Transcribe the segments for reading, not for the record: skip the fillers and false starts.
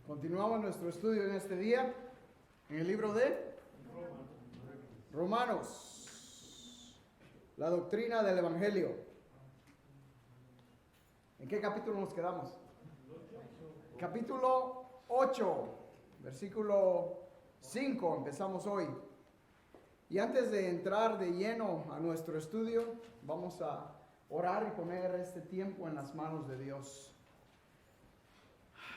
Continuamos nuestro estudio en este día en el libro de Romanos, la doctrina del Evangelio. ¿En qué capítulo nos quedamos? Capítulo 8, versículo 5, empezamos hoy. Y antes de entrar de lleno a nuestro estudio, vamos a orar y poner este tiempo en las manos de Dios.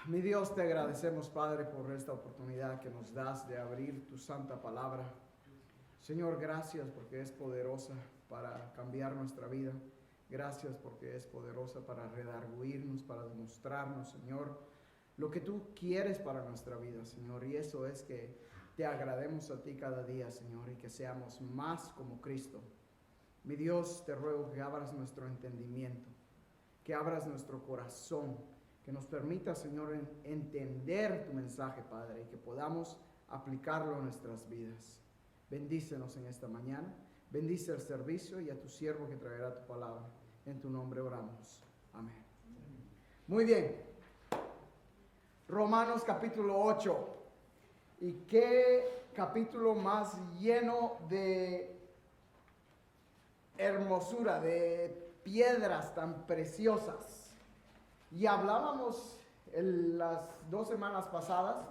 Mi Dios, te agradecemos, Padre, por esta oportunidad que nos das de abrir tu santa palabra. Señor, gracias porque es poderosa para cambiar nuestra vida. Gracias porque es poderosa para redarguirnos, para demostrarnos, Señor, lo que tú quieres para nuestra vida, Señor. Y eso es que te agrademos a ti cada día, Señor, y que seamos más como Cristo. Mi Dios, te ruego que abras nuestro entendimiento, que abras nuestro corazón, que nos permita, Señor, entender tu mensaje, Padre, y que podamos aplicarlo a nuestras vidas. Bendícenos en esta mañana, bendice el servicio y a tu siervo que traerá tu palabra. En tu nombre oramos. Amén. Muy bien. Romanos capítulo 8. Y qué capítulo más lleno de hermosura, de piedras tan preciosas. Y hablábamos en las 2 semanas pasadas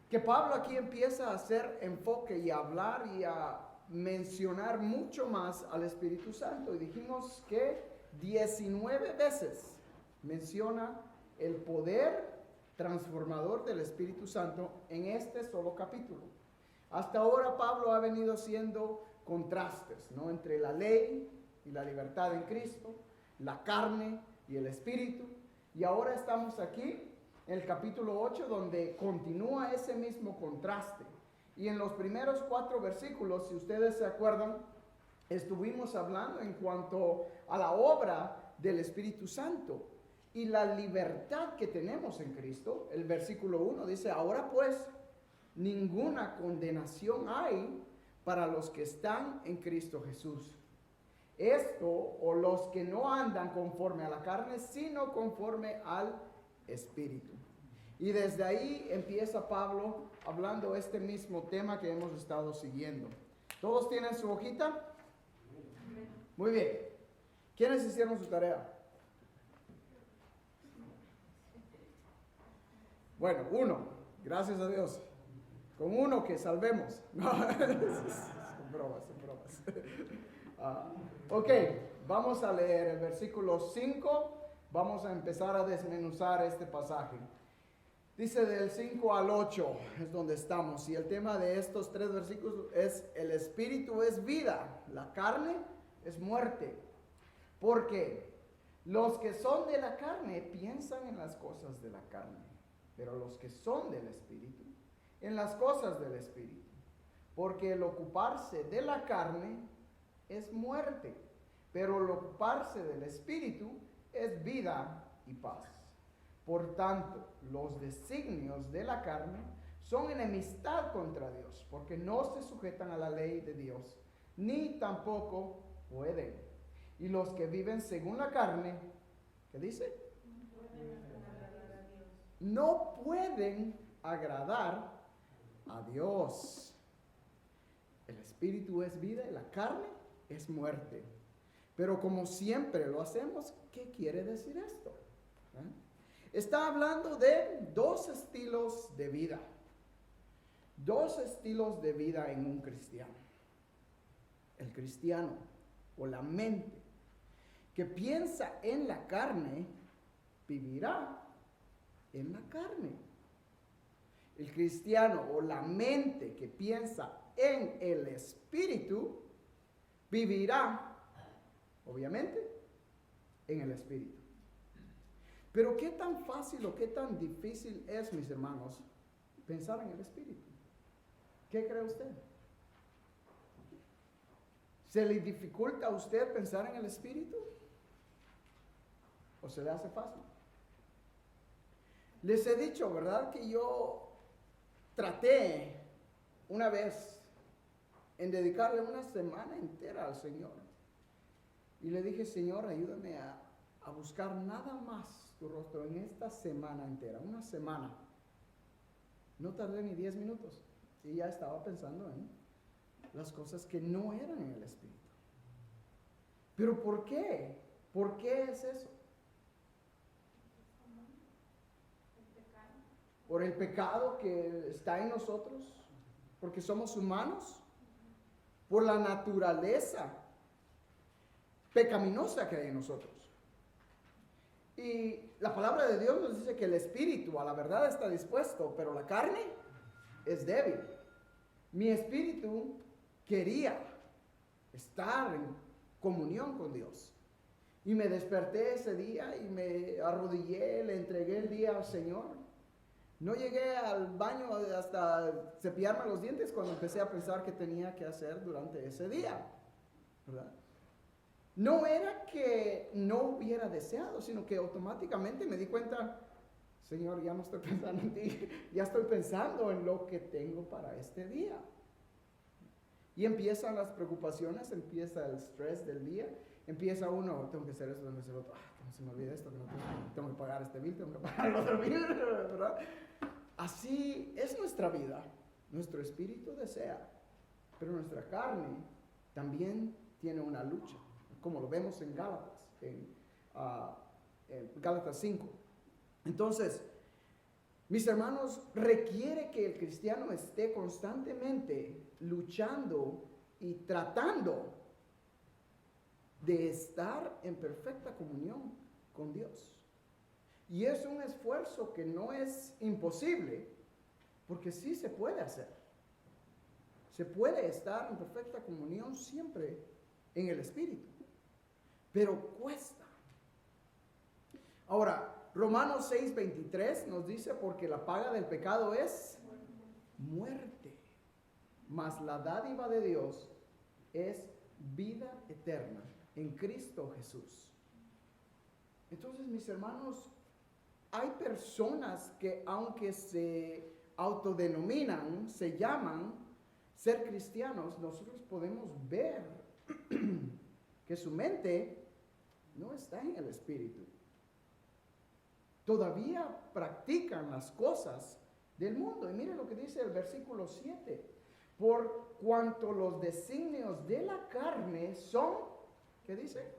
que Pablo aquí empieza a hacer enfoque y a hablar y a mencionar mucho más al Espíritu Santo. Y dijimos que 19 veces menciona el poder transformador del Espíritu Santo en este solo capítulo. Hasta ahora Pablo ha venido haciendo contrastes, ¿no?, entre la ley y la libertad en Cristo, la carne y el Espíritu. Y ahora estamos aquí en el capítulo 8 donde continúa ese mismo contraste. Y en los primeros 4 versículos, si ustedes se acuerdan, estuvimos hablando en cuanto a la obra del Espíritu Santo y la libertad que tenemos en Cristo. El versículo 1 dice: ahora pues, ninguna condenación hay para los que están en Cristo Jesús. Esto, o los que no andan conforme a la carne, sino conforme al Espíritu. Y desde ahí empieza Pablo hablando este mismo tema que hemos estado siguiendo. ¿Todos tienen su hojita? Muy bien. ¿Quiénes hicieron su tarea? Bueno, uno. Gracias a Dios. Con uno que salvemos. No, son bromas, son bromas. Ok, vamos a leer el versículo 5. Vamos a empezar a desmenuzar este pasaje. Dice del 5 al 8 es donde estamos. Y el tema de estos 3 versículos es: el espíritu es vida, la carne es muerte. Porque los que son de la carne piensan en las cosas de la carne, pero los que son del espíritu, en las cosas del espíritu. Porque el ocuparse de la carne es muerte, pero el ocuparse del espíritu es vida y paz. Por tanto, los designios de la carne son enemistad contra Dios, porque no se sujetan a la ley de Dios, ni tampoco pueden. Y los que viven según la carne, ¿qué dice? No pueden agradar a Dios. El espíritu es vida y la carne es muerte. Pero como siempre lo hacemos, ¿qué quiere decir esto? Está hablando de 2 estilos de vida. 2 estilos de vida en un cristiano. El cristiano, o la mente, que piensa en la carne, vivirá en la carne. El cristiano, o la mente que piensa en el espíritu, vivirá, obviamente, en el espíritu. Pero ¿qué tan fácil o qué tan difícil es, mis hermanos, pensar en el espíritu? ¿Qué cree usted? ¿Se le dificulta a usted pensar en el espíritu? ¿O se le hace fácil? Les he dicho, ¿verdad?, que yo traté una vez en dedicarle una semana entera al Señor. Y le dije: Señor, ayúdame a buscar nada más tu rostro en esta semana entera, una semana. No tardé ni 10 minutos y ya estaba pensando en las cosas que no eran en el Espíritu. ¿Pero por qué? ¿Por qué es eso? Por el pecado que está en nosotros, porque somos humanos, por la naturaleza pecaminosa que hay en nosotros. Y la palabra de Dios nos dice que el espíritu a la verdad está dispuesto, pero la carne es débil. Mi espíritu quería estar en comunión con Dios. Y me desperté ese día y me arrodillé, le entregué el día al Señor. No llegué al baño hasta cepillarme los dientes cuando empecé a pensar qué tenía que hacer durante ese día, ¿verdad? No era que no hubiera deseado, sino que automáticamente me di cuenta, Señor, ya no estoy pensando en ti, ya estoy pensando en lo que tengo para este día. Y empiezan las preocupaciones, empieza el estrés del día, empieza uno, tengo que hacer esto, tengo que hacer otro, que no se me olvide esto, que no tengo que pagar este bill, tengo que pagar el otro bill, ¿verdad? Así es nuestra vida. Nuestro espíritu desea, pero nuestra carne también tiene una lucha, como lo vemos en Gálatas, en Gálatas 5. Entonces, mis hermanos, requiere que el cristiano esté constantemente luchando y tratando de estar en perfecta comunión con Dios. Y es un esfuerzo que no es imposible, porque sí se puede hacer. Se puede estar en perfecta comunión siempre en el Espíritu, pero cuesta. Ahora, Romanos 6:23 nos dice, porque la paga del pecado es muerte, mas la dádiva de Dios es vida eterna en Cristo Jesús. Entonces, mis hermanos, hay personas que aunque se autodenominan, se llaman ser cristianos, nosotros podemos ver que su mente no está en el Espíritu. Todavía practican las cosas del mundo. Y miren lo que dice el versículo 7. Por cuanto los designios de la carne son, ¿qué dice?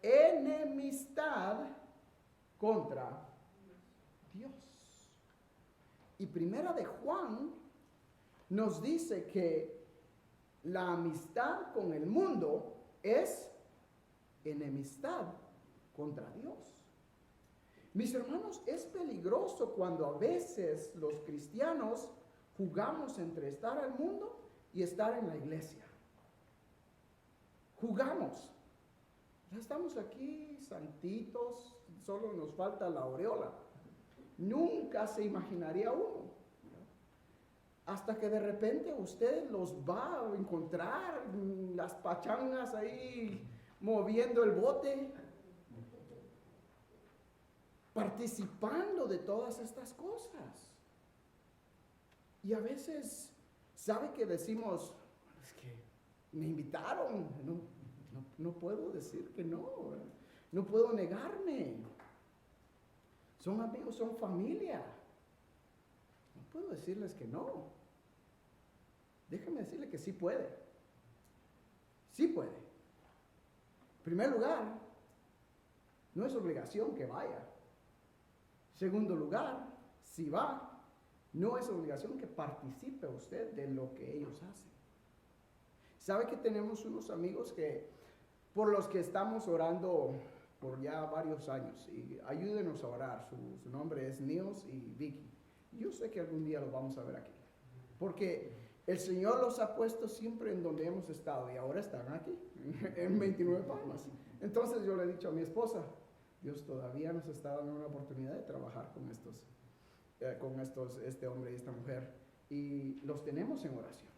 Enemistad contra Dios. Y primera de Juan nos dice que la amistad con el mundo es enemistad contra Dios. Mis hermanos, es peligroso cuando a veces los cristianos jugamos entre estar al mundo y estar en la iglesia. Jugamos. Ya estamos aquí santitos, solo nos falta la aureola. Nunca se imaginaría uno. Hasta que de repente usted los va a encontrar, las pachangas ahí moviendo el bote, participando de todas estas cosas. Y a veces, ¿sabe que decimos? Es que me invitaron, no puedo decir que no, no puedo negarme. Son amigos, son familia. No puedo decirles que no. Déjeme decirle que sí puede. Sí puede. En primer lugar, no es obligación que vaya. Segundo lugar, si va, no es obligación que participe usted de lo que ellos hacen. ¿Sabe que tenemos unos amigos por los que estamos orando por ya varios años? Y ayúdenos a orar. Su nombre es Niels y Vicky. Yo sé que algún día los vamos a ver aquí. Porque el Señor los ha puesto siempre en donde hemos estado y ahora están aquí, en 29 Palmas. Entonces yo le he dicho a mi esposa, Dios todavía nos está dando una oportunidad de trabajar con este hombre y esta mujer, y los tenemos en oración.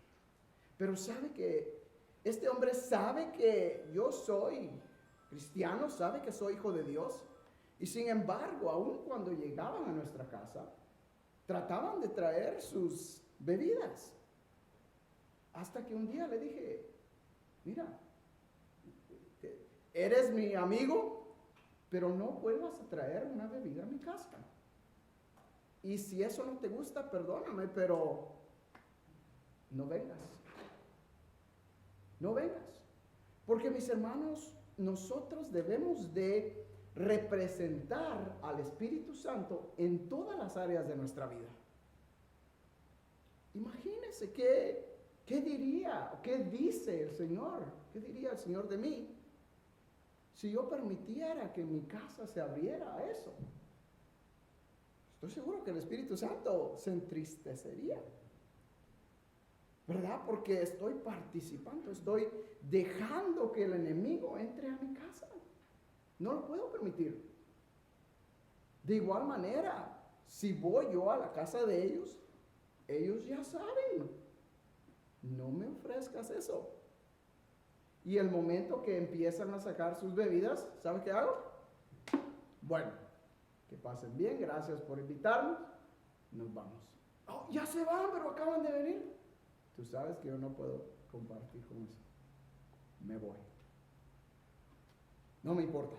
Pero sabe que este hombre sabe que yo soy cristiano, sabe que soy hijo de Dios, y sin embargo, aun cuando llegaban a nuestra casa, trataban de traer sus bebidas. Hasta que un día le dije, mira, eres mi amigo, pero no vuelvas a traer una bebida a mi casa. Y si eso no te gusta, perdóname, pero no vengas. No vengas. Porque mis hermanos, nosotros debemos de representar al Espíritu Santo en todas las áreas de nuestra vida. Imagínense qué diría, qué dice el Señor, qué diría el Señor de mí si yo permitiera que en mi casa se abriera a eso. Estoy seguro que el Espíritu Santo se entristecería, ¿verdad? Porque estoy participando, estoy dejando que el enemigo entre a mi casa. No lo puedo permitir. De igual manera, si voy yo a la casa de ellos, ellos ya saben. No me ofrezcas eso. Y el momento que empiezan a sacar sus bebidas, ¿sabe qué hago? Bueno, que pasen bien, gracias por invitarnos, nos vamos. Oh, ya se van, pero acaban de venir. Tú sabes que yo no puedo compartir con eso. Me voy. No me importa.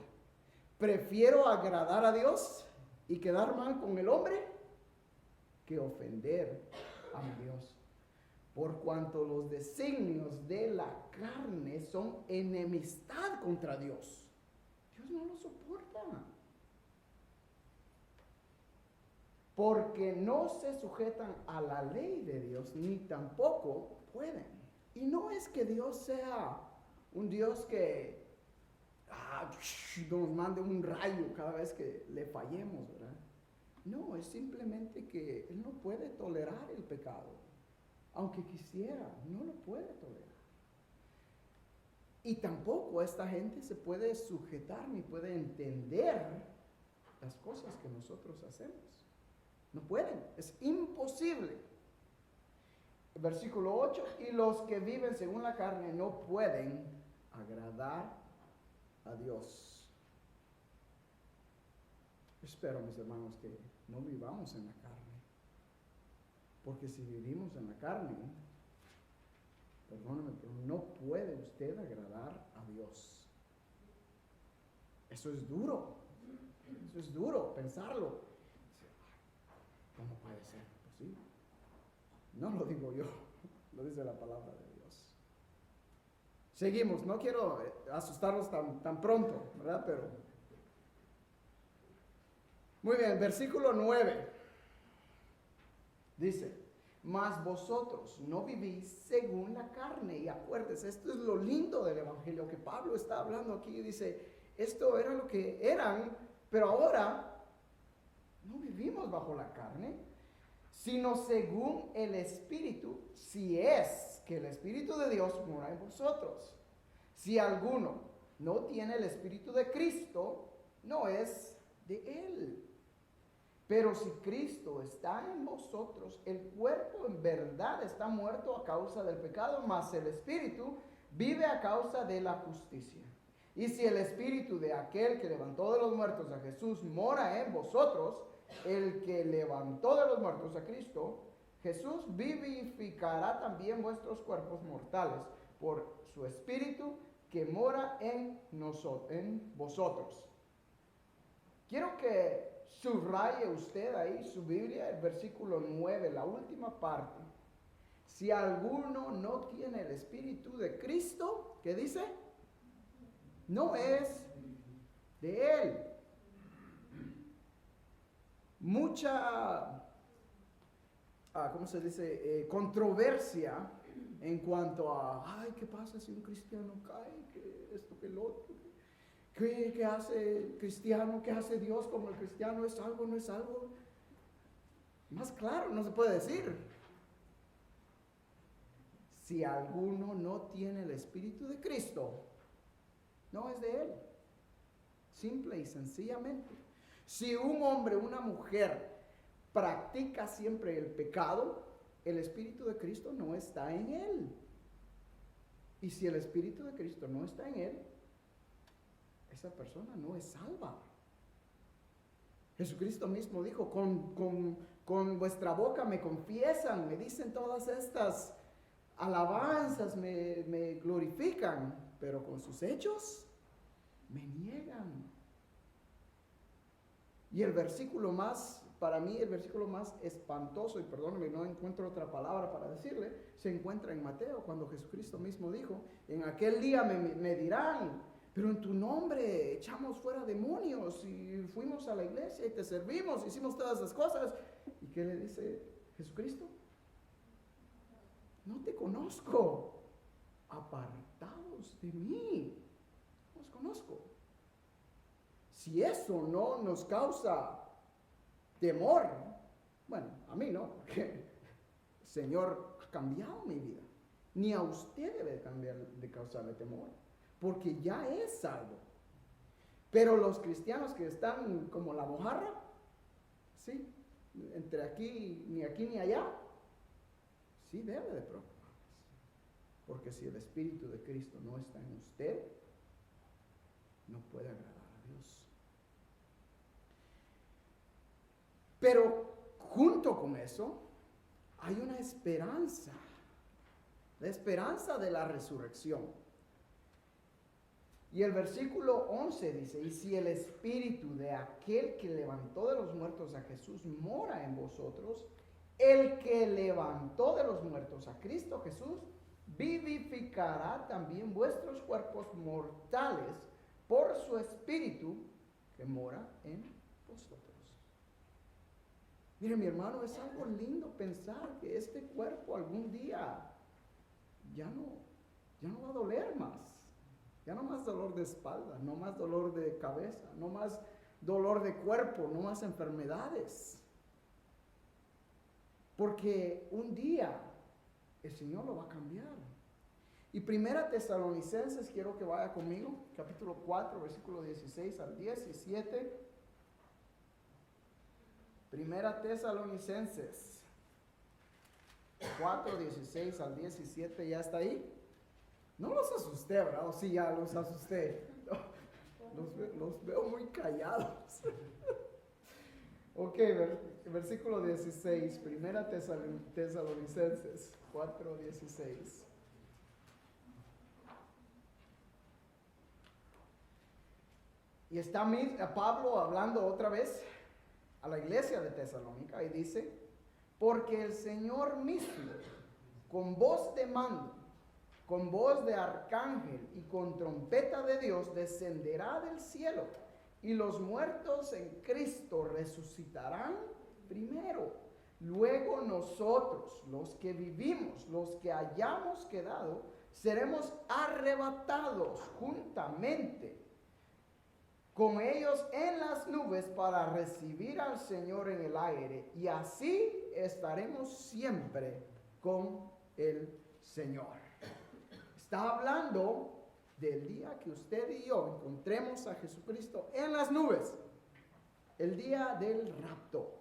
Prefiero agradar a Dios y quedar mal con el hombre que ofender a mi Dios. Por cuanto los designios de la carne son enemistad contra Dios. Dios no lo soporta. Porque no se sujetan a la ley de Dios, ni tampoco pueden. Y no es que Dios sea un Dios que nos mande un rayo cada vez que le fallemos, ¿verdad? No, es simplemente que Él no puede tolerar el pecado. Aunque quisiera, no lo puede tolerar. Y tampoco esta gente se puede sujetar ni puede entender las cosas que nosotros hacemos. No pueden, es imposible. Versículo 8, y los que viven según la carne no pueden agradar a Dios. Espero, mis hermanos, que no vivamos en la carne. Porque si vivimos en la carne, perdóname, pero no puede usted agradar a Dios. Eso es duro pensarlo. ¿Cómo puede ser? Pues sí, no lo digo yo, lo dice la palabra de Dios. Seguimos, no quiero asustarlos tan pronto, ¿verdad? Pero, muy bien, versículo 9. Dice, mas vosotros no vivís según la carne. Y acuérdense, esto es lo lindo del Evangelio que Pablo está hablando aquí. Dice, esto era lo que eran, pero ahora no vivimos bajo la carne, sino según el Espíritu, si es que el Espíritu de Dios mora en vosotros. Si alguno no tiene el Espíritu de Cristo, no es de Él. Pero si Cristo está en vosotros, el cuerpo en verdad está muerto a causa del pecado, mas el Espíritu vive a causa de la justicia. Y si el Espíritu de aquel que levantó de los muertos a Jesús mora en vosotros, el que levantó de los muertos a Cristo, Jesús vivificará también vuestros cuerpos mortales por su Espíritu que mora en vosotros. Quiero que subraye usted ahí su Biblia, el versículo 9, la última parte. Si alguno no tiene el Espíritu de Cristo, ¿qué dice? No es de Él. Mucha, ¿cómo se dice? Controversia en cuanto a, ¿qué pasa si un cristiano cae? ¿Qué esto, qué lo otro? ¿Qué hace el cristiano? ¿Qué hace Dios como el cristiano? ¿Es algo, no es algo? Más claro no se puede decir. Si alguno no tiene el Espíritu de Cristo, no es de Él. Simple y sencillamente. Si un hombre o una mujer practica siempre el pecado, el Espíritu de Cristo no está en él. Y si el Espíritu de Cristo no está en él, esa persona no es salva. Jesucristo mismo dijo, con vuestra boca me confiesan, me dicen todas estas alabanzas, me glorifican, pero con sus hechos me niegan. Y el versículo más para mí el versículo más espantoso, y perdóneme, no encuentro otra palabra para decirle, se encuentra en Mateo, cuando Jesucristo mismo dijo, en aquel día me dirán, pero en tu nombre echamos fuera demonios y fuimos a la iglesia y te servimos, hicimos todas esas cosas. ¿Y qué le dice Jesucristo? No te conozco, apartados de mí, no os conozco. Si eso no nos causa temor, bueno, a mí no, porque el Señor ha cambiado mi vida. Ni a usted debe cambiar de causarle temor, porque ya es salvo. Pero los cristianos que están como la mojarra, sí, entre aquí ni allá, sí debe de preocuparse. Porque si el Espíritu de Cristo no está en usted, no puede agradar a Dios. Pero junto con eso, hay una esperanza, la esperanza de la resurrección. Y el versículo 11 dice, y si el Espíritu de aquel que levantó de los muertos a Jesús mora en vosotros, el que levantó de los muertos a Cristo Jesús, vivificará también vuestros cuerpos mortales por su Espíritu que mora en vosotros. Mire, mi hermano, es algo lindo pensar que este cuerpo algún día ya no va a doler más. Ya no más dolor de espalda, no más dolor de cabeza, no más dolor de cuerpo, no más enfermedades. Porque un día el Señor lo va a cambiar. Y Primera Tesalonicenses, quiero que vaya conmigo, capítulo 4, versículo 16 al 17. Primera Tesalonicenses 4, 16 al 17, ¿ya está ahí? No los asusté, ¿verdad? O sí, ya los asusté. Los veo muy callados. Ok, versículo 16, Primera Tesalonicenses 4, 16. Y está Pablo hablando otra vez a la iglesia de Tesalónica y dice, porque el Señor mismo, con voz de mando, con voz de arcángel y con trompeta de Dios, descenderá del cielo, y los muertos en Cristo resucitarán primero. Luego nosotros, los que vivimos, los que hayamos quedado, seremos arrebatados juntamente con ellos en las nubes para recibir al Señor en el aire, y así estaremos siempre con el Señor. Está hablando del día que usted y yo encontremos a Jesucristo en las nubes, el día del rapto.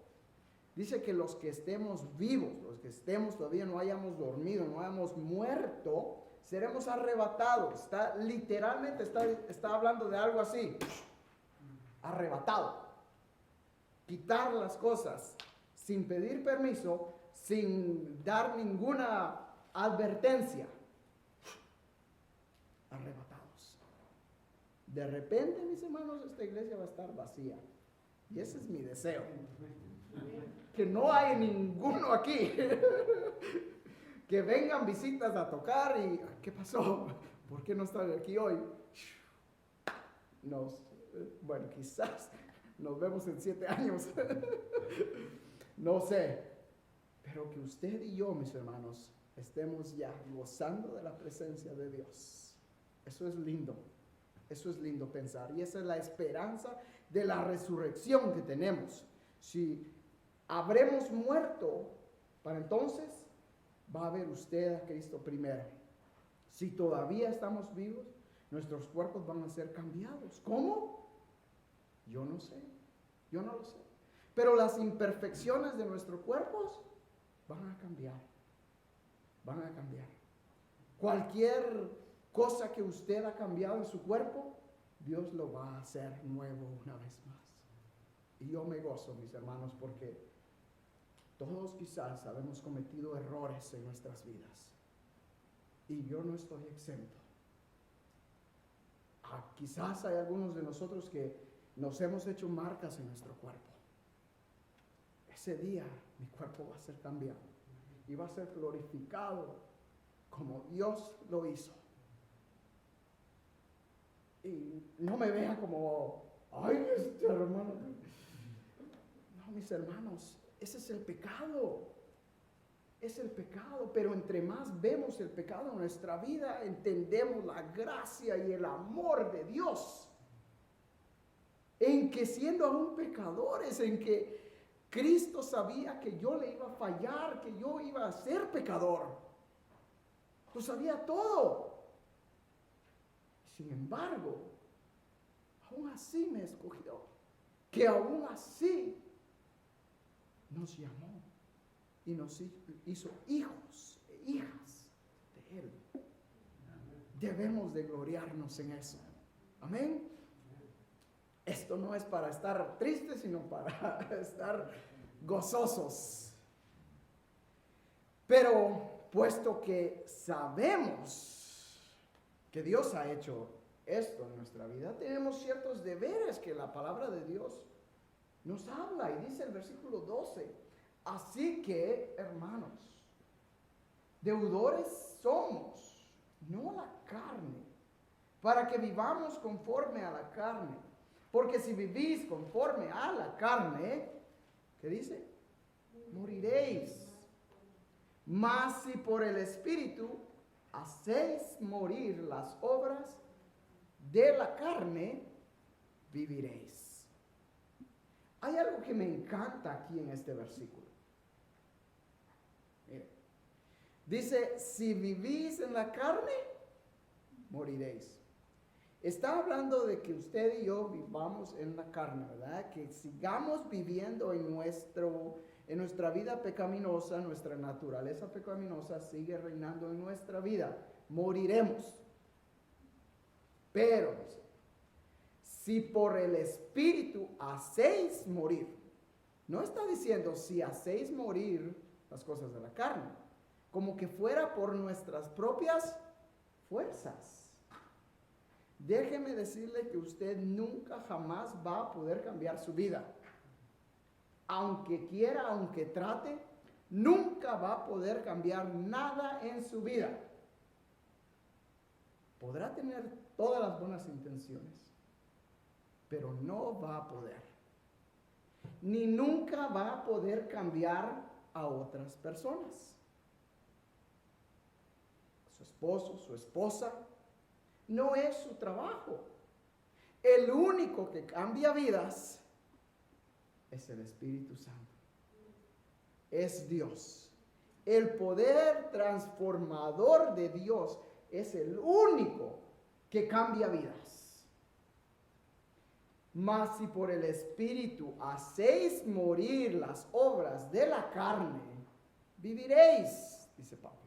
Dice que los que estemos vivos, los que estemos todavía no hayamos dormido, no hayamos muerto, seremos arrebatados. Literalmente está hablando de algo así, arrebatado. Quitar las cosas sin pedir permiso, sin dar ninguna advertencia. Arrebatados. De repente, mis hermanos, esta iglesia va a estar vacía. Y ese es mi deseo. Que no haya ninguno aquí. Que vengan visitas a tocar y ¿qué pasó? ¿Por qué no están aquí hoy? Bueno, quizás nos vemos en 7 años. No sé. Pero que usted y yo, mis hermanos, estemos ya gozando de la presencia de Dios. Eso es lindo. Eso es lindo pensar. Y esa es la esperanza de la resurrección que tenemos. Si habremos muerto, para entonces va a ver usted a Cristo primero. Si todavía estamos vivos, nuestros cuerpos van a ser cambiados. ¿Cómo? Yo no sé. Yo no lo sé. Pero las imperfecciones de nuestros cuerpos van a cambiar. Van a cambiar. Cualquier cosa que usted ha cambiado en su cuerpo, Dios lo va a hacer nuevo una vez más. Y yo me gozo, mis hermanos, porque todos quizás habemos cometido errores en nuestras vidas. Y yo no estoy exento. Quizás hay algunos de nosotros que nos hemos hecho marcas en nuestro cuerpo. ese día mi cuerpo va a ser cambiado y va a ser glorificado como Dios lo hizo. Y no me vean como, ay, este hermano. No, mis hermanos, ese es el pecado. Es el pecado, pero entre más vemos el pecado en nuestra vida, entendemos la gracia y el amor de Dios. En que siendo aún pecadores, en que Cristo sabía que yo le iba a fallar, que yo iba a ser pecador. Lo sabía todo. Sin embargo, aún así me escogió. Que aún así nos llamó y nos hizo hijos e hijas de Él. Debemos de gloriarnos en eso. Amén. Esto no es para estar tristes, sino para estar gozosos. Pero puesto que sabemos que Dios ha hecho esto en nuestra vida, tenemos ciertos deberes que la palabra de Dios nos habla. Y dice el versículo 12, así que, hermanos, deudores somos, no a la carne, para que vivamos conforme a la carne. Porque si vivís conforme a la carne, ¿qué dice? Moriréis. Mas si por el Espíritu hacéis morir las obras de la carne, viviréis. Hay algo que me encanta aquí en este versículo. Mire, dice, si vivís en la carne, moriréis. Está hablando de que usted y yo vivamos en la carne, ¿verdad? Que sigamos viviendo en nuestra vida pecaminosa, nuestra naturaleza pecaminosa sigue reinando en nuestra vida. Moriremos. Pero, si por el Espíritu hacéis morir, no está diciendo si hacéis morir las cosas de la carne, como que fuera por nuestras propias fuerzas. Déjeme decirle que usted nunca jamás va a poder cambiar su vida. Aunque quiera, aunque trate, nunca va a poder cambiar nada en su vida. Podrá tener todas las buenas intenciones, pero no va a poder. Ni nunca va a poder cambiar a otras personas. Su esposo, su esposa, no es su trabajo. El único que cambia vidas es el Espíritu Santo. Es Dios. El poder transformador de Dios es el único que cambia vidas. Mas si por el Espíritu hacéis morir las obras de la carne, viviréis, dice Pablo.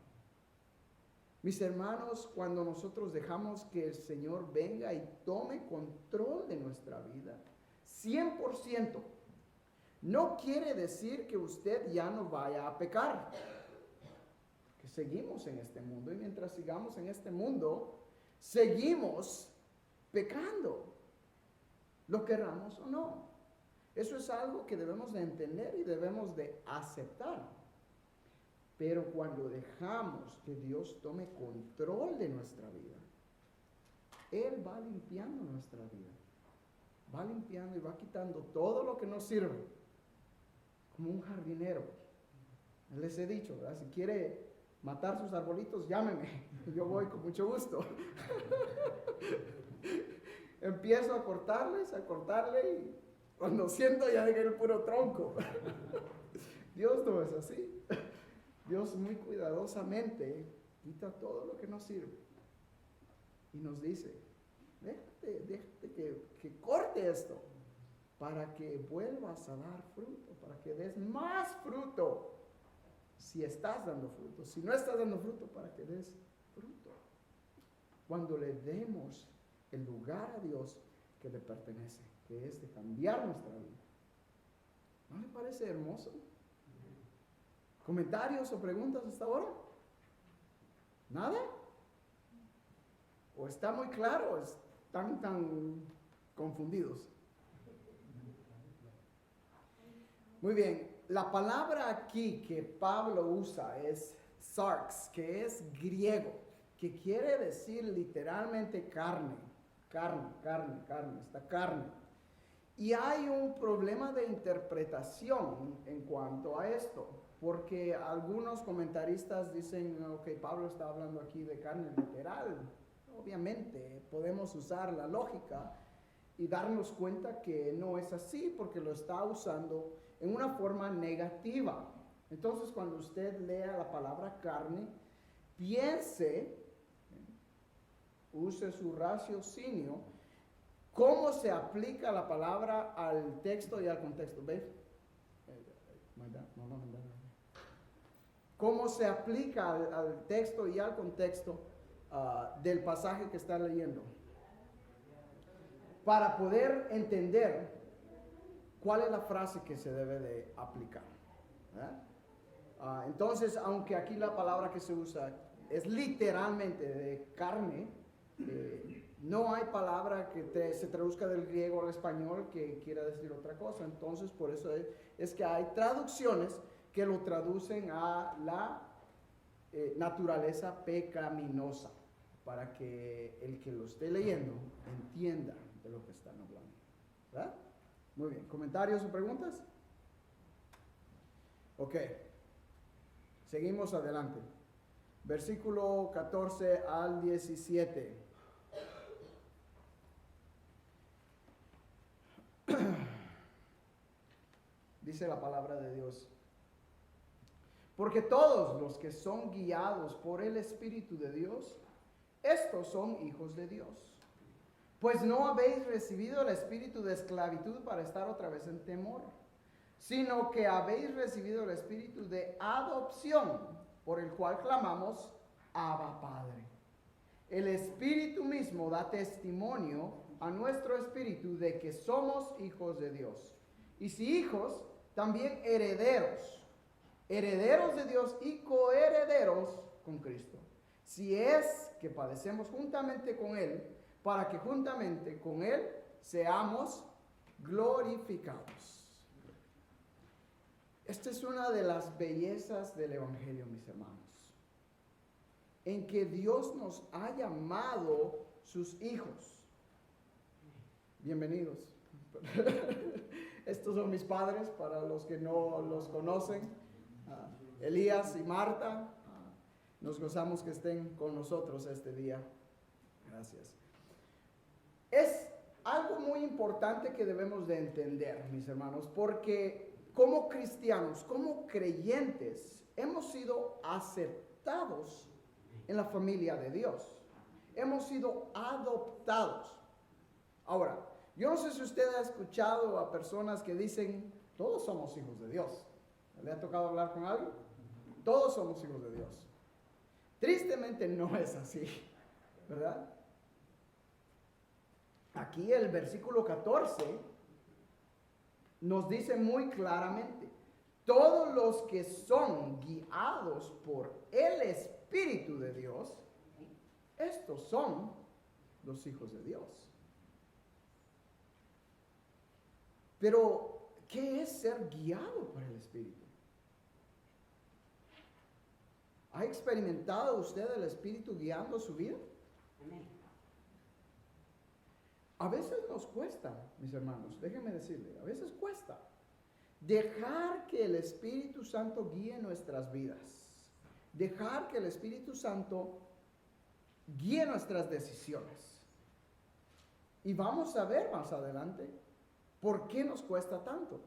Mis hermanos, cuando nosotros dejamos que el Señor venga y tome control de nuestra vida, 100%, no quiere decir que usted ya no vaya a pecar. Que seguimos en este mundo y mientras sigamos en este mundo, seguimos pecando, lo queramos o no. Eso es algo que debemos de entender y debemos de aceptar. Pero cuando dejamos que Dios tome control de nuestra vida, Él va limpiando nuestra vida. Va limpiando y va quitando todo lo que nos sirve. Como un jardinero. Les he dicho, ¿verdad? Si quiere matar sus arbolitos, llámeme. Yo voy con mucho gusto. Empiezo a cortarle y cuando siento ya dejé el puro tronco. Dios no es así. Dios muy cuidadosamente quita todo lo que nos sirve. Y nos dice, déjate que corte esto para que vuelvas a dar fruto, para que des más fruto. Si estás dando fruto, si no estás dando fruto, para que des fruto. Cuando le demos el lugar a Dios que le pertenece, que es de cambiar nuestra vida. ¿No le parece hermoso? ¿Comentarios o preguntas hasta ahora? ¿Nada? ¿O está muy claro? ¿Están tan confundidos? Muy bien. la palabra aquí que Pablo usa es sarx, que es griego, que quiere decir literalmente carne, esta carne. Y hay un problema de interpretación en cuanto a esto, porque algunos comentaristas dicen, ok, Pablo está hablando aquí de carne literal. Obviamente podemos usar la lógica y darnos cuenta que no es así, porque lo está usando en una forma negativa. Entonces, cuando usted lea la palabra carne, piense, use su raciocinio, cómo se aplica la palabra al texto y al contexto. ¿Ves? Cómo se aplica al texto y al contexto del pasaje que está leyendo, para poder entender cuál es la frase que se debe de aplicar. Entonces, aunque aquí la palabra que se usa es literalmente de carne, no hay palabra que se traduzca del griego al español que quiera decir otra cosa. Entonces, por eso es que hay traducciones que lo traducen a la naturaleza pecaminosa, para que el que lo esté leyendo entienda de lo que están hablando. ¿Verdad? Muy bien. ¿Comentarios o preguntas? Ok. Seguimos adelante. Versículo 14 al 17. Dice la palabra de Dios: porque todos los que son guiados por el Espíritu de Dios, estos son hijos de Dios. Pues no habéis recibido el espíritu de esclavitud para estar otra vez en temor, sino que habéis recibido el espíritu de adopción, por el cual clamamos, Abba, Padre. El Espíritu mismo da testimonio a nuestro espíritu de que somos hijos de Dios. Y si hijos, también herederos, herederos de Dios y coherederos con Cristo. Si es que padecemos juntamente con Él, para que juntamente con Él seamos glorificados. Esta es una de las bellezas del Evangelio, mis hermanos, en que Dios nos ha llamado sus hijos. Bienvenidos. Estos son mis padres, para los que no los conocen, Elías y Marta. Nos gozamos que estén con nosotros este día. Gracias. Es algo muy importante que debemos de entender, mis hermanos, porque como cristianos, como creyentes, hemos sido aceptados en la familia de Dios. Hemos sido adoptados. Ahora, yo no sé si usted ha escuchado a personas que dicen, todos somos hijos de Dios. ¿Le ha tocado hablar con alguien? Todos somos hijos de Dios. Tristemente no es así, ¿verdad? Aquí el versículo 14 nos dice muy claramente, todos los que son guiados por el Espíritu de Dios, estos son los hijos de Dios. Pero, ¿qué es ser guiado por el Espíritu? ¿Ha experimentado usted el Espíritu guiando su vida? Amén. A veces nos cuesta, mis hermanos, déjenme decirle, a veces cuesta dejar que el Espíritu Santo guíe nuestras vidas. Dejar que el Espíritu Santo guíe nuestras decisiones. Y vamos a ver más adelante por qué nos cuesta tanto.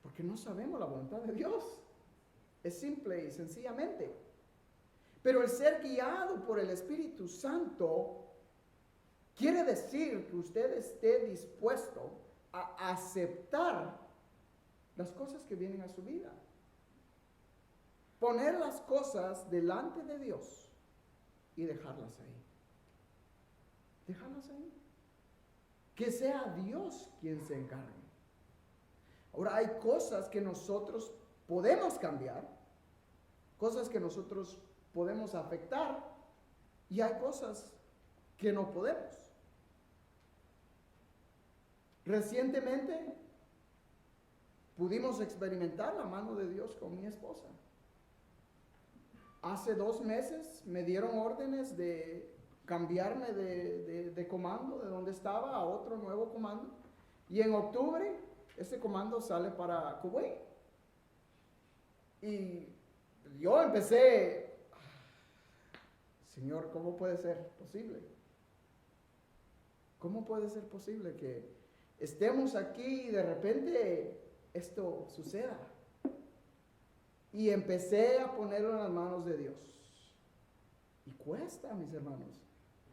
Porque no sabemos la voluntad de Dios. Es simple y sencillamente. Pero el ser guiado por el Espíritu Santo quiere decir que usted esté dispuesto a aceptar las cosas que vienen a su vida. Poner las cosas delante de Dios y dejarlas ahí. Dejarlas ahí. Que sea Dios quien se encargue. Ahora, hay cosas que nosotros podemos cambiar, cosas que nosotros podemos afectar, y hay cosas que no podemos. Recientemente pudimos experimentar la mano de Dios con mi esposa. Hace 2 meses me dieron órdenes de cambiarme de comando, de donde estaba, a otro nuevo comando. Y en octubre, ese comando sale para Kuwait. Y yo empecé, Señor, ¿cómo puede ser posible? ¿Cómo puede ser posible que estemos aquí y de repente esto suceda? Y empecé a ponerlo en las manos de Dios. Y cuesta, mis hermanos.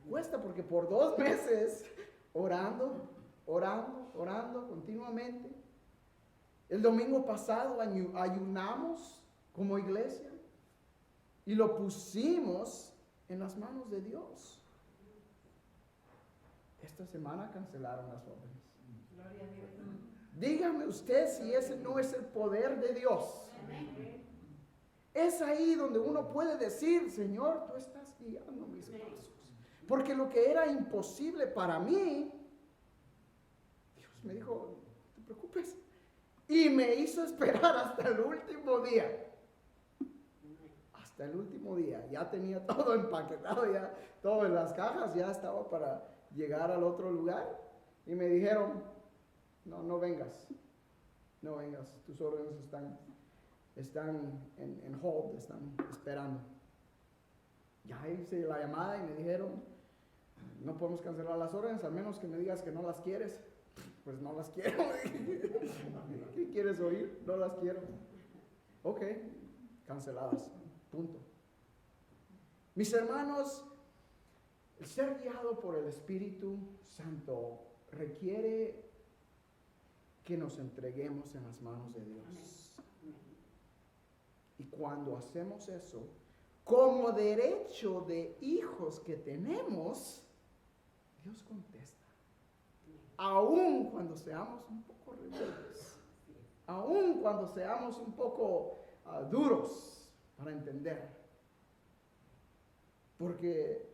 Cuesta porque por 2 meses orando continuamente. El domingo pasado ayunamos como iglesia y lo pusimos en las manos de Dios. Esta semana cancelaron las órdenes. Gloria a Dios. Dígame usted si ese no es el poder de Dios. Es ahí donde uno puede decir, Señor, tú estás guiando mis pasos. Porque lo que era imposible para mí, Dios me dijo, no te preocupes. Y me hizo esperar hasta el último día. Hasta el último día. Ya tenía todo empaquetado, ya todo en las cajas, ya estaba para llegar al otro lugar. Y me dijeron, no vengas. No vengas, tus órdenes están en hold, están esperando. Ya hice la llamada y me dijeron, no podemos cancelar las órdenes, al menos que me digas que no las quieres. Pues no las quiero. ¿Qué quieres oír? No las quiero. Ok, canceladas, punto. Mis hermanos, el ser guiado por el Espíritu Santo requiere que nos entreguemos en las manos de Dios. Y cuando hacemos eso, como derecho de hijos que tenemos, Dios contesta. Aun cuando seamos un poco rebeldes, aun cuando seamos un poco duros para entender. Porque,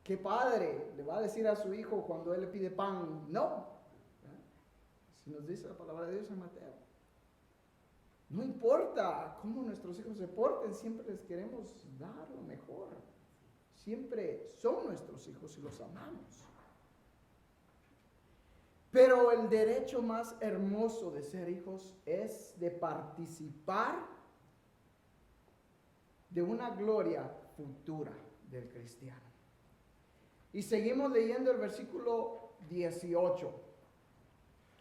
¿qué padre le va a decir a su hijo cuando él le pide pan? No. Si nos dice la palabra de Dios en Mateo. No importa cómo nuestros hijos se porten, siempre les queremos dar lo mejor. Siempre son nuestros hijos y los amamos. Pero el derecho más hermoso de ser hijos es de participar de una gloria futura del cristiano. Y seguimos leyendo el versículo 18.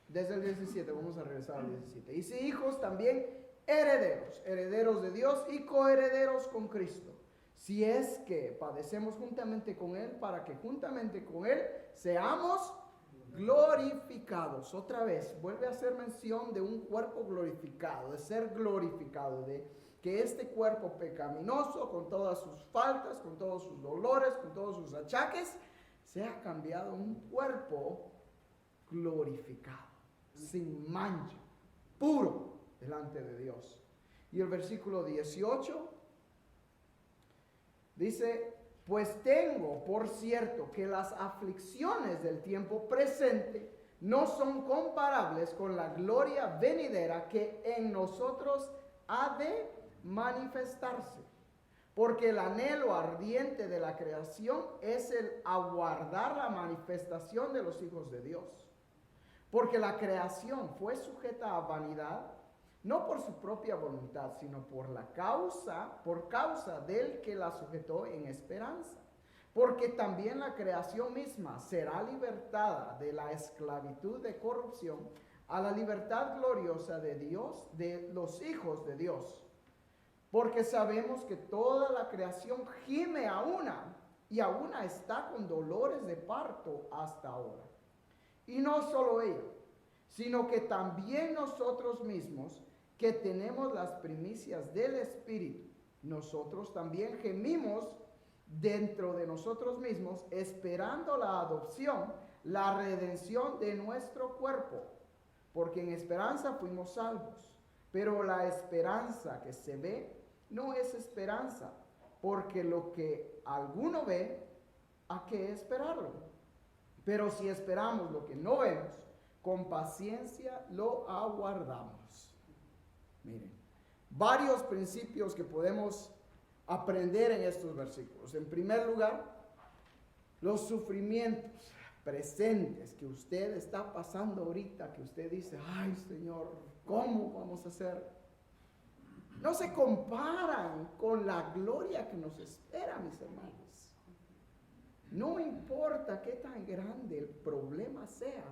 Desde el 17, vamos a regresar al 17. Y si hijos también herederos, herederos de Dios y coherederos con Cristo. Si es que padecemos juntamente con Él, para que juntamente con Él seamos glorificados. Otra vez, vuelve a hacer mención de un cuerpo glorificado, de ser glorificado, de que este cuerpo pecaminoso, con todas sus faltas, con todos sus dolores, con todos sus achaques, sea cambiado en un cuerpo glorificado, sin mancha, puro delante de Dios. Y el versículo 18 dice, pues tengo por cierto que las aflicciones del tiempo presente no son comparables con la gloria venidera que en nosotros ha de manifestarse. Porque el anhelo ardiente de la creación es el aguardar la manifestación de los hijos de Dios. Porque la creación fue sujeta a vanidad, no por su propia voluntad, sino por causa del que la sujetó en esperanza. Porque también la creación misma será libertada de la esclavitud de corrupción a la libertad gloriosa de Dios, de los hijos de Dios. Porque sabemos que toda la creación gime a una, y a una está con dolores de parto hasta ahora. Y no solo ella, sino que también nosotros mismos, que tenemos las primicias del Espíritu, nosotros también gemimos dentro de nosotros mismos, esperando la adopción, la redención de nuestro cuerpo. Porque en esperanza fuimos salvos. Pero la esperanza que se ve no es esperanza, porque lo que alguno ve, ¿a qué esperarlo? Pero si esperamos lo que no vemos, con paciencia lo aguardamos. Miren, varios principios que podemos aprender en estos versículos. En primer lugar, los sufrimientos presentes que usted está pasando ahorita, que usted dice, ay Señor, ¿cómo vamos a hacer? No se comparan con la gloria que nos espera, mis hermanos. No importa qué tan grande el problema sea,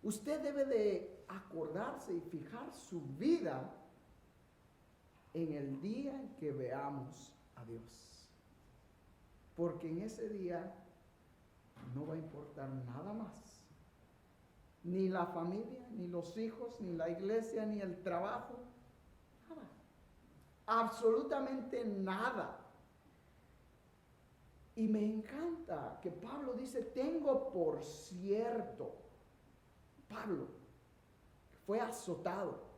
usted debe de acordarse y fijar su vida en el día en que veamos a Dios. Porque en ese día no va a importar nada más. Ni la familia, ni los hijos, ni la iglesia, ni el trabajo. Nada. Absolutamente nada. Y me encanta que Pablo dice, tengo por cierto. Pablo fue azotado.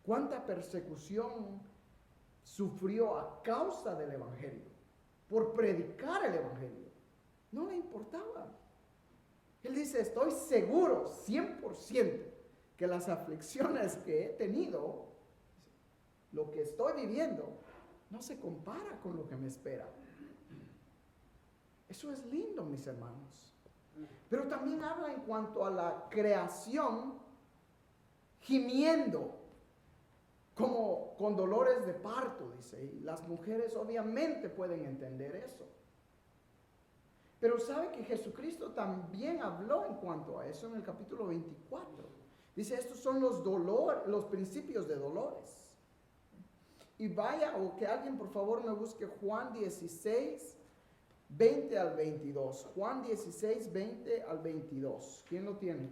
¿Cuánta persecución sufrió a causa del Evangelio? Por predicar el Evangelio. No le importaba. Él dice, estoy seguro 100% que las aflicciones que he tenido, lo que estoy viviendo, no se compara con lo que me espera. Eso es lindo, mis hermanos. Pero también habla en cuanto a la creación gimiendo, como con dolores de parto, dice. Y las mujeres obviamente pueden entender eso. Pero sabe que Jesucristo también habló en cuanto a eso en el capítulo 24. Dice, estos son los principios de dolores. Y vaya, o que alguien por favor me busque Juan 16, 20 al 22. Juan 16, 20 al 22. ¿Quién lo tiene?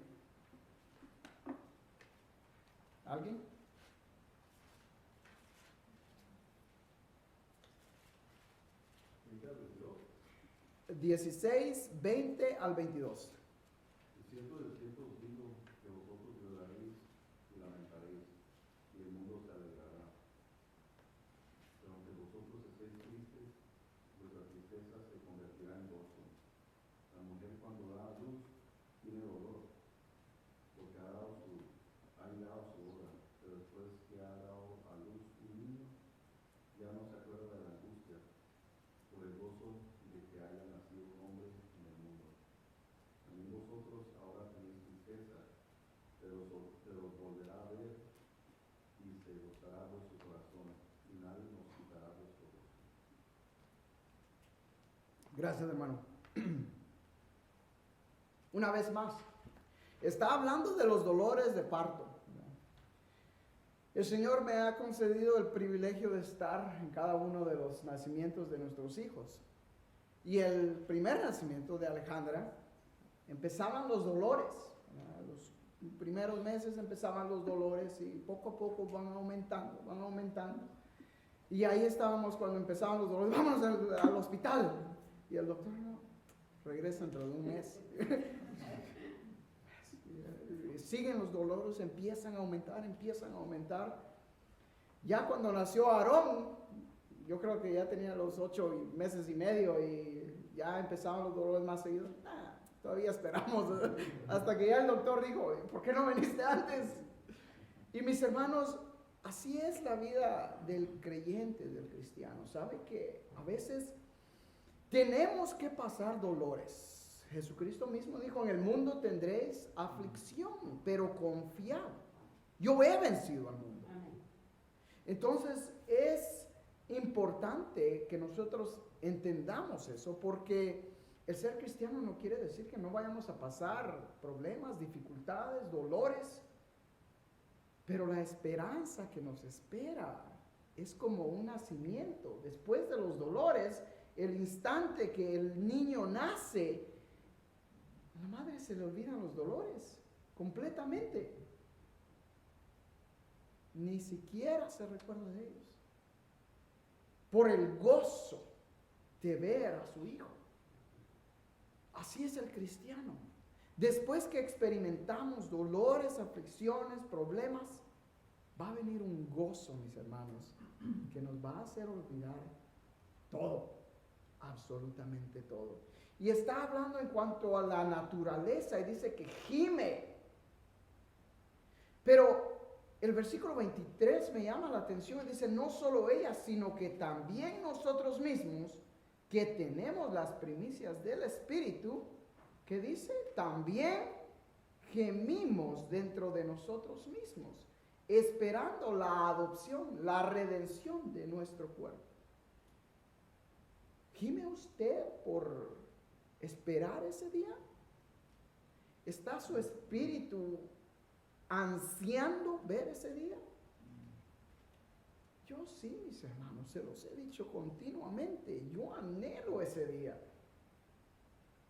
¿Alguien? 16, 20 al 22. De cierto os digo que vosotros lloraréis y lamentaréis, y el mundo se alegrará. Pero aunque vosotros estéis tristes, vuestra tristeza se convertirá en gozo. La mujer cuando da a luz tiene dolor, porque ha dado su hora, pero después que ha dado a luz un niño, ya no se acuerda de la angustia por el gozo de que haya nacido un hombre en el mundo. También vosotros ahora tenéis tristeza, pero os volverá a ver y se gozará vuestro corazón, y nadie os quitará vuestro gozo. Gracias, hermano. Una vez más, está hablando de los dolores de parto. El Señor me ha concedido el privilegio de estar en cada uno de los nacimientos de nuestros hijos. Y el primer nacimiento de Alejandra, empezaban los dolores. Los primeros meses empezaban los dolores y poco a poco van aumentando. Y ahí estábamos cuando empezaban los dolores, vamos al hospital. Y el doctor, no, regresa dentro de un mes. Siguen los dolores, empiezan a aumentar. Ya cuando nació Aarón, yo creo que ya tenía los 8 meses y medio y ya empezaban los dolores más seguidos. Todavía esperamos hasta que ya el doctor dijo, ¿por qué no viniste antes? Y mis hermanos, así es la vida del creyente, del cristiano. ¿Sabe que a veces tenemos que pasar dolores? Jesucristo mismo dijo, en el mundo tendréis aflicción, pero confiad. Yo he vencido al mundo. Entonces es importante que nosotros entendamos eso, porque el ser cristiano no quiere decir que no vayamos a pasar problemas, dificultades, dolores, pero la esperanza que nos espera es como un nacimiento. Después de los dolores, el instante que el niño nace, a la madre se le olvidan los dolores completamente. Ni siquiera se recuerda de ellos. Por el gozo de ver a su hijo. Así es el cristiano. Después que experimentamos dolores, aflicciones, problemas, va a venir un gozo, mis hermanos, que nos va a hacer olvidar todo, absolutamente todo. Y está hablando en cuanto a la naturaleza y dice que gime. Pero el versículo 23 me llama la atención. Dice, no solo ella, sino que también nosotros mismos, que tenemos las primicias del Espíritu, que dice, también gemimos dentro de nosotros mismos, esperando la adopción, la redención de nuestro cuerpo. ¿Gime usted por esperar ese día? ¿Está su espíritu ansiando ver ese día? Yo sí, mis hermanos, se los he dicho continuamente. Yo anhelo ese día.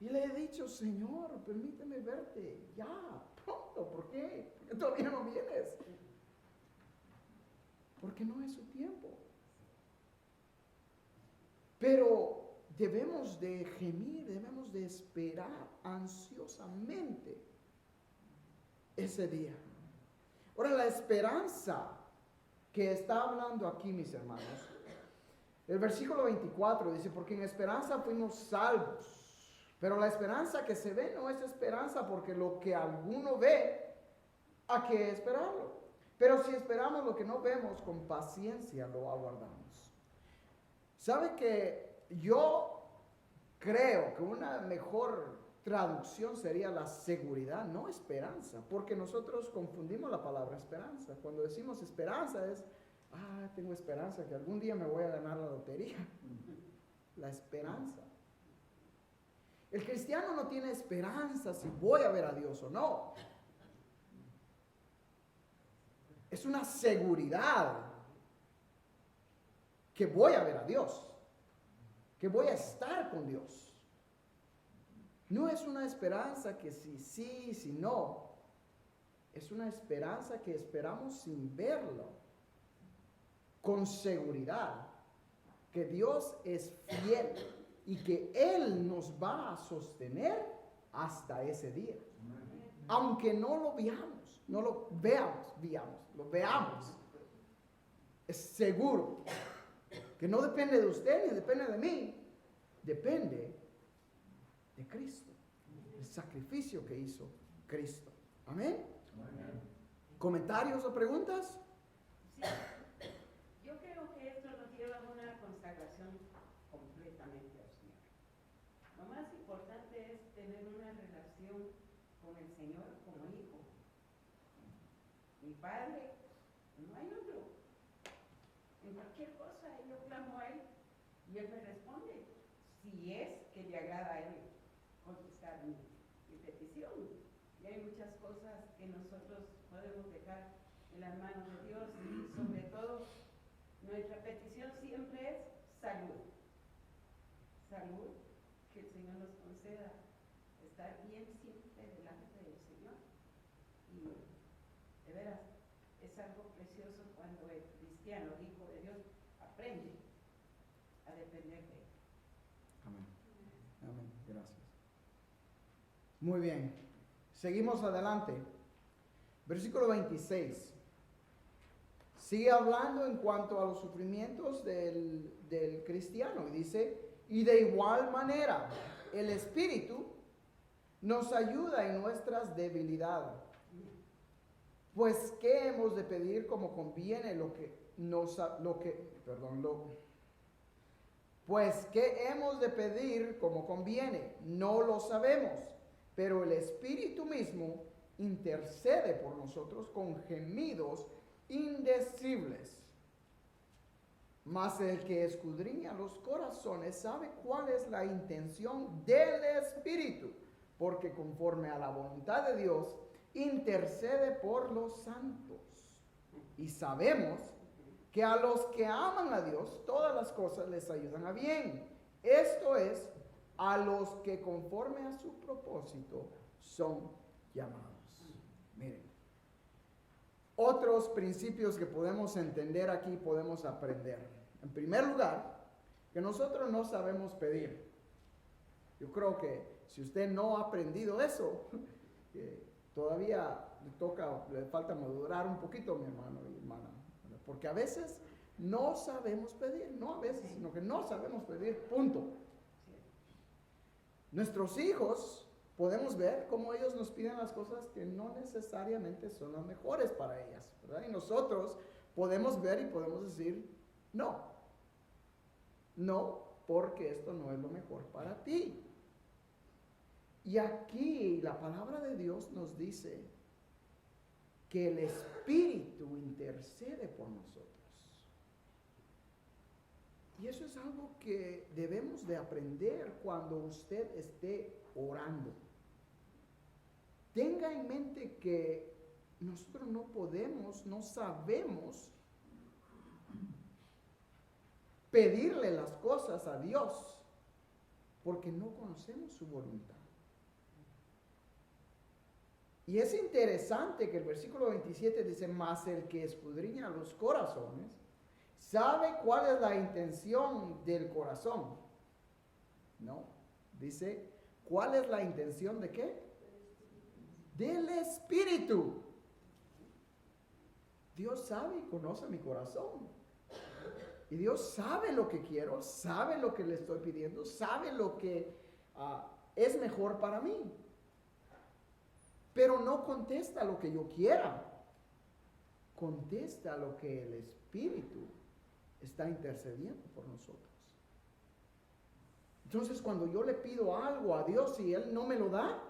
Y le he dicho, Señor, permíteme verte ya, pronto. ¿Por qué? Porque todavía no vienes. Porque no es su tiempo. Pero debemos de gemir, debemos de esperar ansiosamente ese día. Ahora, la esperanza que está hablando aquí, mis hermanos, el versículo 24 dice, porque en esperanza fuimos salvos. Pero la esperanza que se ve no es esperanza, porque lo que alguno ve, hay que esperarlo. Pero si esperamos lo que no vemos, con paciencia lo aguardamos. ¿Sabe que yo creo que una mejor traducción sería la seguridad, no esperanza? Porque nosotros confundimos la palabra esperanza. Cuando decimos esperanza es, tengo esperanza que algún día me voy a ganar la lotería. La esperanza. El cristiano no tiene esperanza si voy a ver a Dios o no. Es una seguridad que voy a ver a Dios, que voy a estar con Dios. No es una esperanza que si sí, si no. Es una esperanza que esperamos sin verlo, con seguridad, que Dios es fiel y que Él nos va a sostener hasta ese día. Aunque no lo veamos, no lo veamos, lo veamos. Es seguro que no depende de usted ni depende de mí, depende de Cristo, el sacrificio que hizo Cristo. Amén. Amén. ¿Comentarios o preguntas? Sí. Yo creo que esto nos lleva a una consagración completamente al Señor. Lo más importante es tener una relación con el Señor como hijo. Mi Padre, no hay otro. En cualquier cosa yo clamo a Él y Él me responde, si es que le agrada a Él contestar mi petición. Y hay muchas cosas que nosotros podemos dejar en las manos de Dios y sobre todo nuestra petición siempre es salud. Salud, que el Señor nos conceda estar bien siempre delante del Señor. Y de veras, es algo precioso cuando el cristiano, el Hijo de Dios, aprende a depender de Él. Amén. Amén. Gracias. Muy bien. Seguimos adelante. Versículo 26. Sigue hablando en cuanto a los sufrimientos del cristiano. Y dice, y de igual manera, el Espíritu nos ayuda en nuestras debilidades. Pues, ¿qué hemos de pedir como conviene Pues, ¿qué hemos de pedir como conviene? No lo sabemos, pero el Espíritu mismo intercede por nosotros con gemidos indecibles. Mas el que escudriña los corazones sabe cuál es la intención del Espíritu, porque conforme a la voluntad de Dios, intercede por los santos. Y sabemos que a los que aman a Dios, todas las cosas les ayudan a bien. Esto es, a los que conforme a su propósito son llamados. Miren, otros principios que podemos entender aquí, podemos aprender. En primer lugar, que nosotros no sabemos pedir. Yo creo que si usted no ha aprendido eso, todavía le falta madurar un poquito, mi hermano y hermana. Porque a veces no sabemos pedir, no a veces, sino que no sabemos pedir, punto. Nuestros hijos, podemos ver cómo ellos nos piden las cosas que no necesariamente son las mejores para ellas, ¿verdad? ¿verdad? Y nosotros podemos ver y podemos decir, no, porque esto no es lo mejor para ti. Y aquí la palabra de Dios nos dice que el Espíritu intercede por nosotros. Y eso es algo que debemos de aprender cuando usted esté orando. Tenga en mente que nosotros no podemos, no sabemos pedirle las cosas a Dios porque no conocemos su voluntad. Y es interesante que el versículo 27 dice, mas el que escudriña los corazones sabe cuál es la intención del corazón. No, dice, ¿cuál es la intención de qué? Del Espíritu. Dios sabe y conoce mi corazón. Y Dios sabe lo que quiero, sabe lo que le estoy pidiendo, sabe lo que es mejor para mí. Pero no contesta lo que yo quiera. Contesta lo que el Espíritu está intercediendo por nosotros. Entonces, cuando yo le pido algo a Dios y Él no me lo da,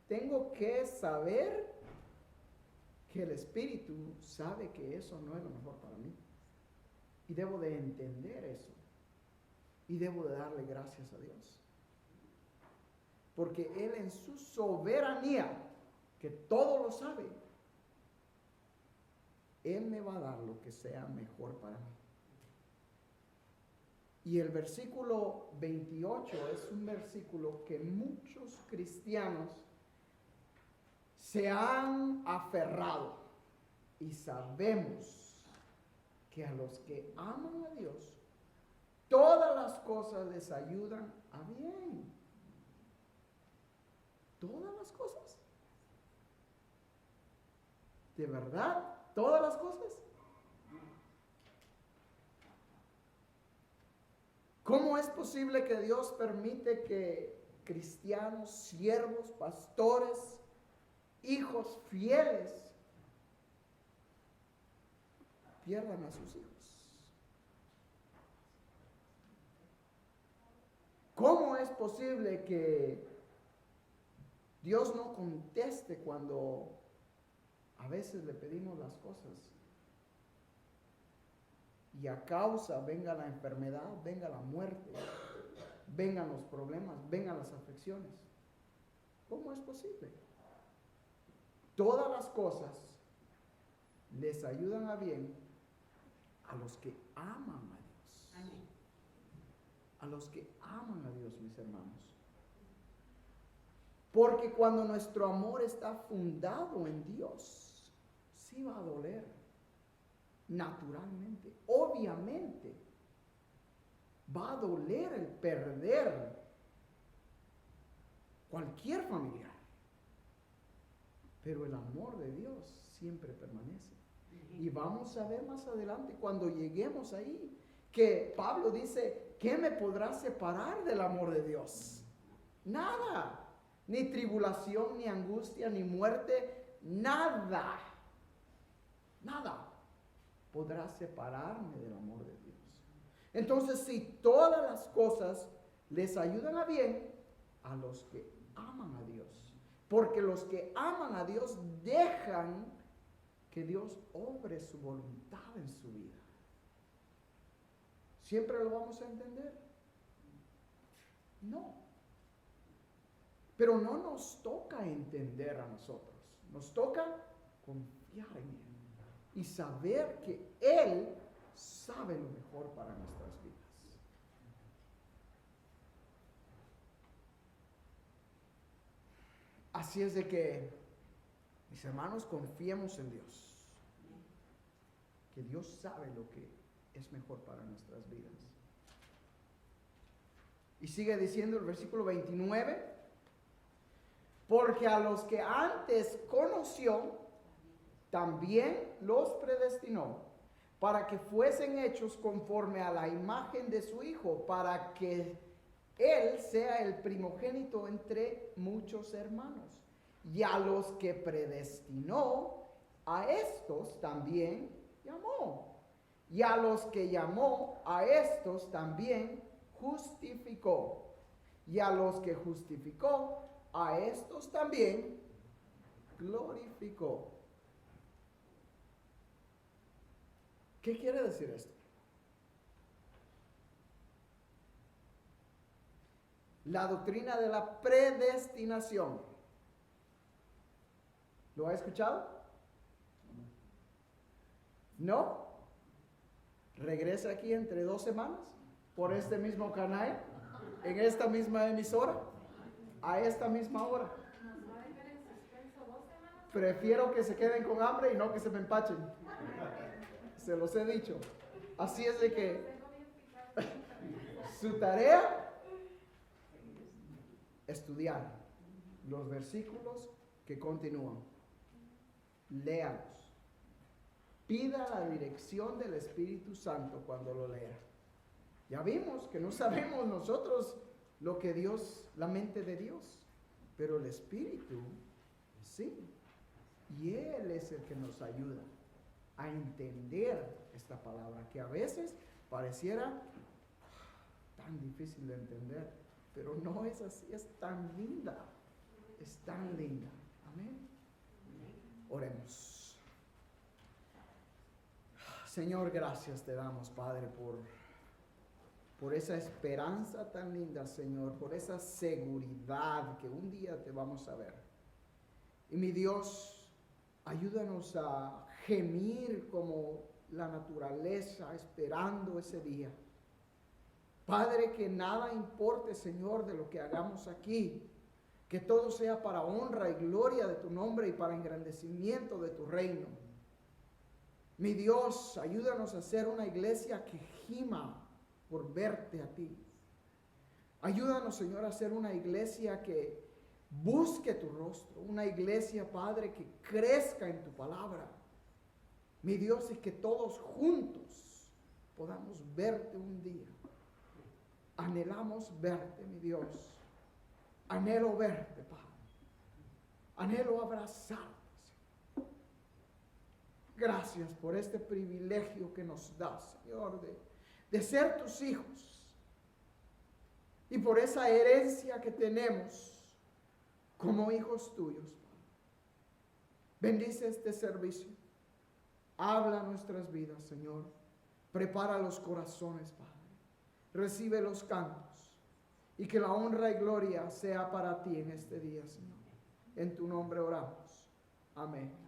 tengo que saber que el Espíritu sabe que eso no es lo mejor para mí. Y debo de entender eso. Y debo de darle gracias a Dios. Porque Él en su soberanía, que todo lo sabe, Él me va a dar lo que sea mejor para mí. Y el versículo 28 es un versículo que muchos cristianos se han aferrado. Y sabemos que a los que aman a Dios, todas las cosas les ayudan a bien. Todas las cosas. ¿De verdad? ¿Todas las cosas? ¿Cómo es posible que Dios permite que cristianos, siervos, pastores, hijos fieles pierdan a sus hijos? ¿Cómo es posible que Dios no conteste cuando a veces le pedimos las cosas? Y a causa venga la enfermedad, venga la muerte, vengan los problemas, vengan las aflicciones. ¿Cómo es posible? Todas las cosas les ayudan a bien a los que aman a Dios. Amén. A los que aman a Dios, mis hermanos. Porque cuando nuestro amor está fundado en Dios, sí va a doler, naturalmente, obviamente. Va a doler el perder cualquier familiar. Pero el amor de Dios siempre permanece. Y vamos a ver más adelante, cuando lleguemos ahí, que Pablo dice, ¿qué me podrá separar del amor de Dios? Nada. Ni tribulación, ni angustia, ni muerte, nada. Nada podrá separarme del amor de Dios. Entonces, si todas las cosas les ayudan a bien, a los que aman a Dios. Porque los que aman a Dios dejan que Dios obre su voluntad en su vida. ¿Siempre lo vamos a entender? No. Pero no nos toca entender a nosotros. Nos toca confiar en Él. Y saber que Él sabe lo mejor para nuestras vidas. Así es de que, mis hermanos, confiemos en Dios. Que Dios sabe lo que es mejor para nuestras vidas. Y sigue diciendo el versículo 29. Porque a los que antes conoció, también los predestinó, para que fuesen hechos conforme a la imagen de su Hijo, para que Él sea el primogénito entre muchos hermanos. Y a los que predestinó, a estos también llamó. Y a los que llamó, a estos también justificó. Y a los que justificó, a estos también glorificó. ¿Qué quiere decir esto? La doctrina de la predestinación. ¿Lo ha escuchado? ¿No? Regresa aquí entre 2 semanas por este mismo canal, en esta misma emisora, a esta misma hora. Prefiero que se queden con hambre y no que se me empachen. Se los he dicho. Así es de que su tarea, estudiar los versículos que continúan. Léalos. Pida la dirección del Espíritu Santo cuando lo lea. Ya vimos que no sabemos nosotros lo que Dios, la mente de Dios, pero el Espíritu sí. Y Él es el que nos ayuda a entender esta palabra, que a veces pareciera tan difícil de entender, pero no es así, es tan linda, es tan linda. Amén. Oremos. Señor, gracias te damos, Padre, por esa esperanza tan linda, Señor, por esa seguridad que un día te vamos a ver. Y mi Dios, ayúdanos a gemir como la naturaleza esperando ese día. Padre, que nada importe, Señor, de lo que hagamos aquí, que todo sea para honra y gloria de tu nombre y para engrandecimiento de tu reino. Mi Dios, ayúdanos a ser una iglesia que gima por verte a ti. Ayúdanos, Señor, a ser una iglesia que busque tu rostro, una iglesia, Padre, que crezca en tu palabra. Mi Dios, y que todos juntos podamos verte un día. Anhelamos verte, mi Dios. Anhelo verte, Padre. Anhelo abrazarte. Gracias por este privilegio que nos das, Señor, de ser tus hijos. Y por esa herencia que tenemos como hijos tuyos. Bendice este servicio. Habla nuestras vidas, Señor. Prepara los corazones, Padre. Recibe los cantos. Y que la honra y gloria sea para ti en este día, Señor. En tu nombre oramos. Amén.